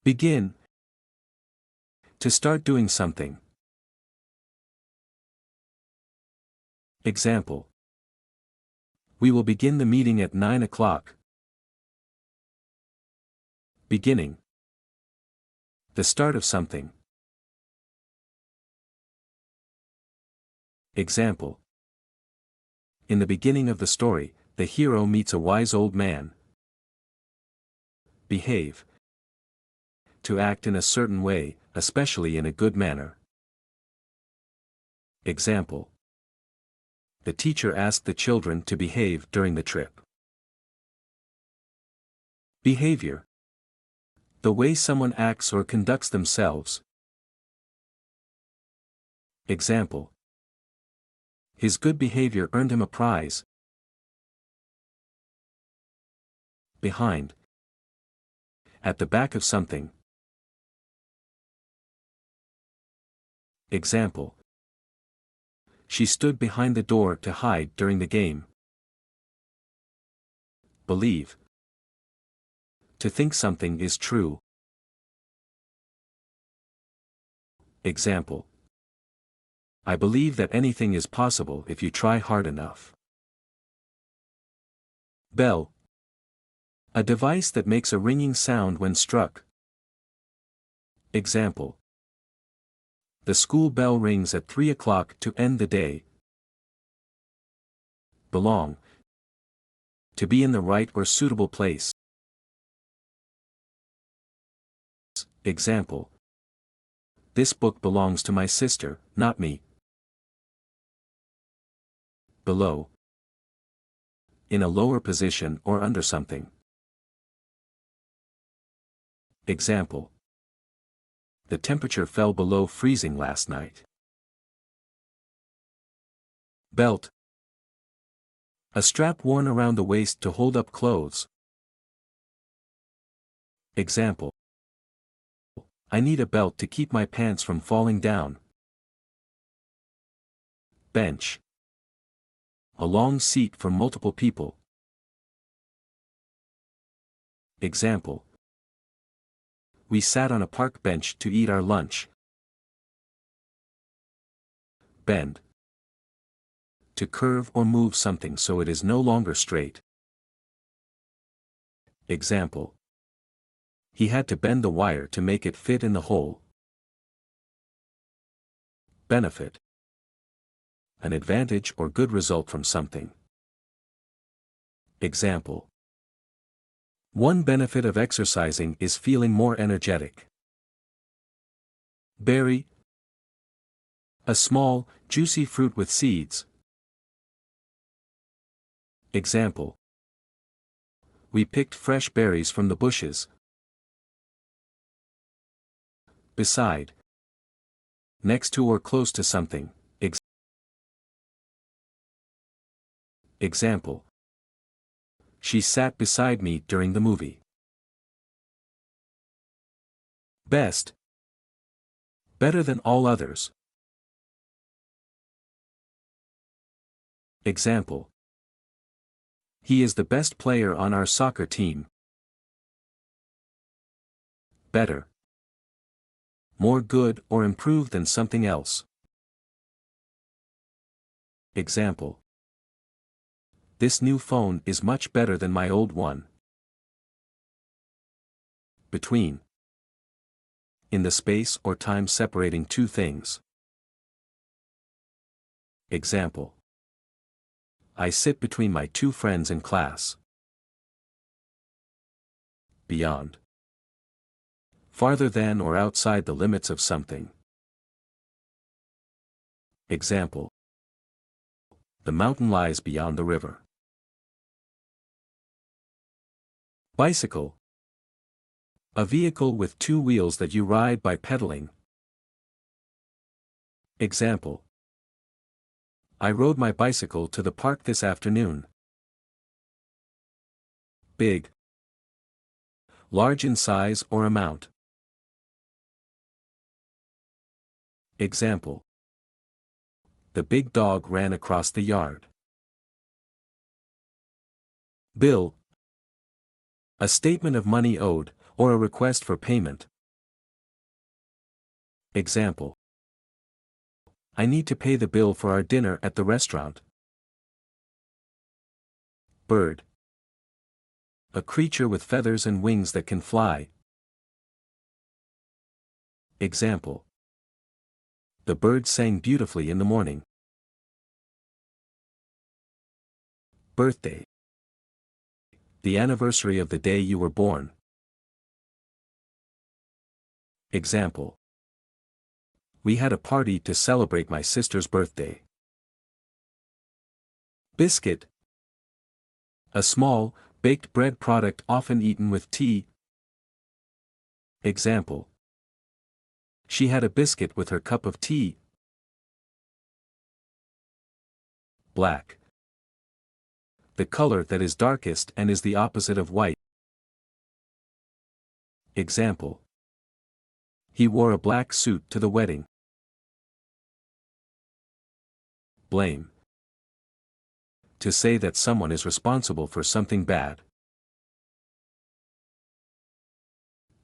Begin. To start doing something. Example. We will begin the meeting at 9 o'clock. Beginning. The start of something. Example. In the beginning of the story, the hero meets a wise old man. Behave. To act in a certain way, especially in a good manner. Example. The teacher asked the children to behave during the trip. Behavior. The way someone acts or conducts themselves. Example. His good behavior earned him a prize. Behind. At the back of something. Example. She stood behind the door to hide during the game. Believe. To think something is true. Example. I believe that anything is possible if you try hard enough. Bell. A device that makes a ringing sound when struck. Example. The school bell rings at 3 o'clock to end the day. Belong. To be in the right or suitable place. Example. This book belongs to my sister, not me. Below. In a lower position or under something. Example. The temperature fell below freezing last night. Belt. A strap worn around the waist to hold up clothes. Example. I need a belt to keep my pants from falling down. Bench. A long seat for multiple people. Example. We sat on a park bench to eat our lunch. Bend. To curve or move something so it is no longer straight. Example. He had to bend the wire to make it fit in the hole. Benefit. An advantage or good result from something. Example. One benefit of exercising is feeling more energetic. Berry. A small, juicy fruit with seeds. Example. We picked fresh berries from the bushes. Beside. Next to or close to something. Example. She sat beside me during the movie. Best. Better than all others. Example. He is the best player on our soccer team. Better. More good or improved than something else. Example. This new phone is much better than my old one. Between. In the space or time separating two things. Example. I sit between my two friends in class. Beyond. Farther than or outside the limits of something. Example. The mountain lies beyond the river. Bicycle. A vehicle with two wheels that you ride by pedaling. Example. I rode my bicycle to the park this afternoon. Big. Large in size or amount. Example. The big dog ran across the yard. Bill. A statement of money owed, or a request for payment. Example. I need to pay the bill for our dinner at the restaurant. Bird. A creature with feathers and wings that can fly. Example. The bird sang beautifully in the morning. Birthday. The anniversary of the day you were born. Example. We had a party to celebrate my sister's birthday. Biscuit. A small, baked bread product often eaten with tea. Example. She had a biscuit with her cup of tea. Black. The color that is darkest and is the opposite of white. Example. He wore a black suit to the wedding. Blame. To say that someone is responsible for something bad.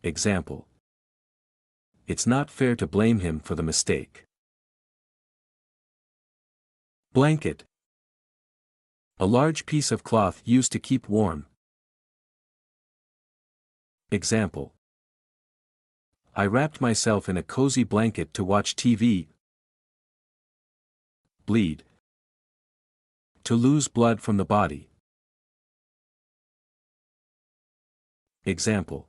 Example. It's not fair to blame him for the mistake. Blanket. A large piece of cloth used to keep warm. Example. I wrapped myself in a cozy blanket to watch TV. Bleed. To lose blood from the body. Example.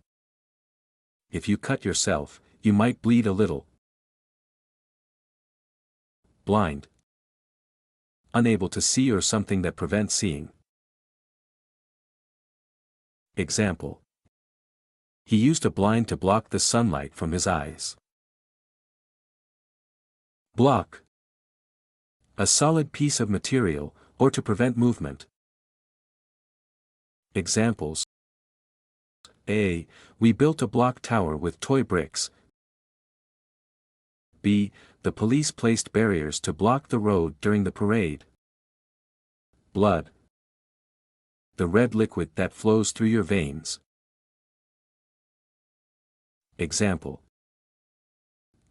If you cut yourself, you might bleed a little. Blind. Unable to see or something that prevents seeing. Example. He used a blind to block the sunlight from his eyes. Block. A solid piece of material, or to prevent movement. Examples. A. We built a block tower with toy bricks. B. The police placed barriers to block the road during the parade. Blood. The red liquid that flows through your veins. Example.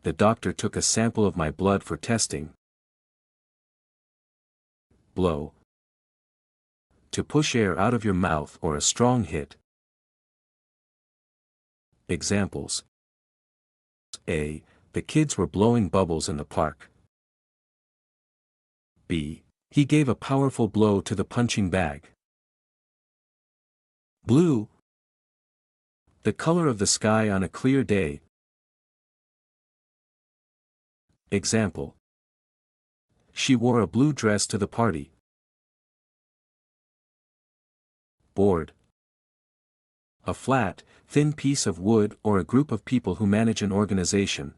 The doctor took a sample of my blood for testing. Blow. To push air out of your mouth or a strong hit. Examples. A. The kids were blowing bubbles in the park. B. He gave a powerful blow to the punching bag. Blue. The color of the sky on a clear day. Example. She wore a blue dress to the party. Board. A flat, thin piece of wood or a group of people who manage an organization.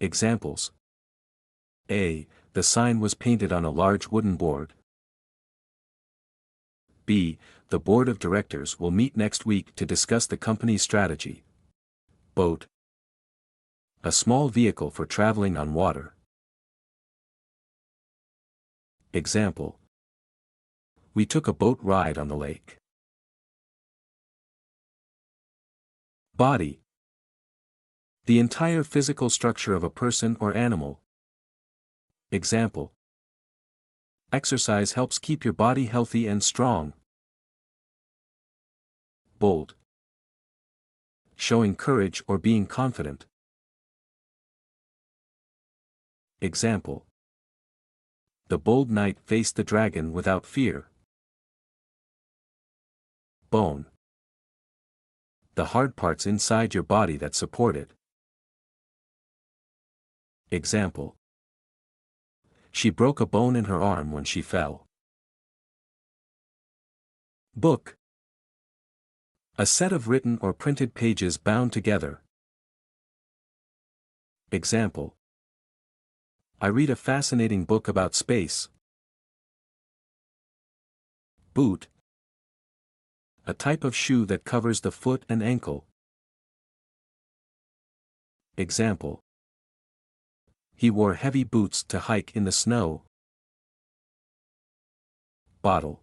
Examples. A. The sign was painted on a large wooden board. B. The board of directors will meet next week to discuss the company's strategy. Boat. A small vehicle for traveling on water. Example. We took a boat ride on the lake. Body. The entire physical structure of a person or animal. Example. Exercise helps keep your body healthy and strong. Bold. Showing courage or being confident. Example. The bold knight faced the dragon without fear. Bone. The hard parts inside your body that support it. Example. She broke a bone in her arm when she fell. Book. A set of written or printed pages bound together. Example. I read a fascinating book about space. Boot. A type of shoe that covers the foot and ankle. Example. He wore heavy boots to hike in the snow. Bottle.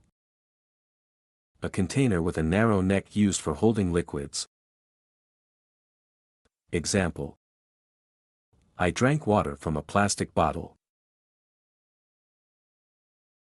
A container with a narrow neck used for holding liquids. Example. I drank water from a plastic bottle.